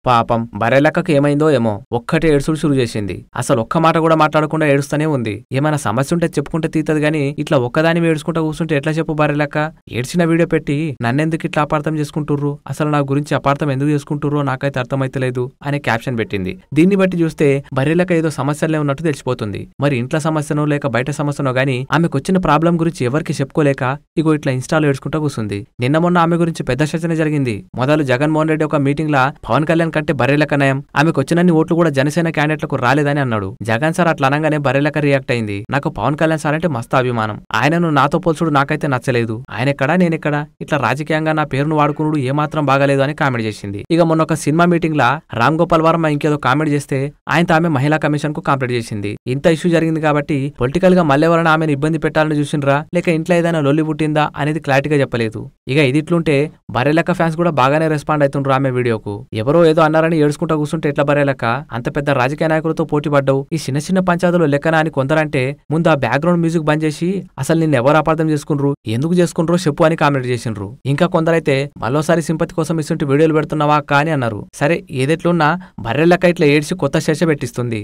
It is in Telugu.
పాపం బర్రెలక్కకి ఏమైందో ఏమో ఒక్కటే ఏడుసుడు షురు చేసింది. అసలు ఒక్క మాట కూడా మాట్లాడకుండా ఏడుస్తూనే ఉంది. ఏమైనా సమస్య ఉంటే చెప్పుకుంటే తీతది గాని ఇట్లా ఒక్కదాని ఏడుచుకుంటా కూర్చుంటే ఎట్లా చెప్పు బర్రెలక్క? ఏడ్చిన వీడియో పెట్టి నన్నెందుకు ఇట్లా అపార్థం చేసుకుంటుర్రు, అసలు నా గురించి అపార్థం ఎందుకు చేసుకుంటుర్రో నాకైతే అర్థమైతలేదు అనే క్యాప్షన్ పెట్టింది. దీన్ని బట్టి చూస్తే బర్రెలక్క ఏదో సమస్యలే ఉన్నట్టు తెలిసిపోతుంది. మరి ఇంట్లో సమస్యనో లేక బయట సమస్యనో గానీ ఆమెకు వచ్చిన ప్రాబ్లం గురించి ఎవరికి చెప్పుకోలేక ఇగో ఇట్లా ఇన్స్టాలో ఏడుచుకుంటా కూర్చుంది. నిన్న మొన్న ఆమె గురించి పెద్ద చర్చనే జరిగింది. మొదలు జగన్మోహన్ రెడ్డి ఒక మీటింగ్ లా పవన్ కళ్యాణ్ కంటే బర్రెలక్క నయం, ఆమెకు వచ్చినన్ని ఓట్లు కూడా జనసేన క్యాండిడేట్లకు రాలేదని అన్నాడు. జగన్ సార్ అట్లా అనగానే బర్రెలక్క రియాక్ట్ అయింది. నాకు పవన్ కళ్యాణ్ సార్ అంటే మస్తు అభిమానం, ఆయనను నాతో పోల్చుడు నాకైతే నచ్చలేదు, ఆయనెక్కడా నేనెక్కడా, ఇట్లా రాజకీయంగా నా పేరును వాడుకునుడు ఏమాత్రం బాగాలేదు అని కామెంట్ చేసింది. ఇక మొన్న ఒక సినిమా మీటింగ్ లా రామ్ గోపాల్ వర్మ ఇంకేదో కామెంట్ చేస్తే ఆయనతో ఆమె మహిళా కమిషన్ కు కాంప్లీట్ చేసింది. ఇంత ఇష్యూ జరిగింది కాబట్టి పొలిటికల్ గా మళ్ళెవరైనా ఆమెను ఇబ్బంది పెట్టాలని చూసిండ్రా లేక ఇంట్లో ఏదైనా లొల్లి పుట్టిందా అనేది క్లారిటీగా చెప్పలేదు. ఇక ఇది ఇట్లుంటే బర్రెలక్క ఫ్యాన్స్ కూడా బాగానే రెస్పాండ్ అవుతుండ్రు ఆమె వీడియోకు. ఎవరో ఏదో అన్నారని ఏడుచుకుంటా కూర్చుంటే ఎట్లా బర్రెలక్క? అంత పెద్ద రాజకీయ నాయకులతో పోటీ పడ్డావు, ఈ చిన్న చిన్న పంచాయతీలో లెక్కన అని కొందరంటే ముందు ఆ బ్యాక్గ్రౌండ్ మ్యూజిక్ బంద్ చేసి అసలు నిన్ను ఎవరు అపార్థం చేసుకుండ్రు, ఎందుకు చేసుకుండ్రో చెప్పు అని కామెంట్ చేసిండ్రు. ఇంకా కొందరైతే మరోసారి సింపతి కోసం ఇస్తుంటే వీడియోలు పెడుతున్నావా అక్క అని అన్నారు. సరే ఏదెట్లున్నా బర్రెలక్క ఇట్లా ఏడ్చి కొత్త చర్చ పెట్టిస్తుంది.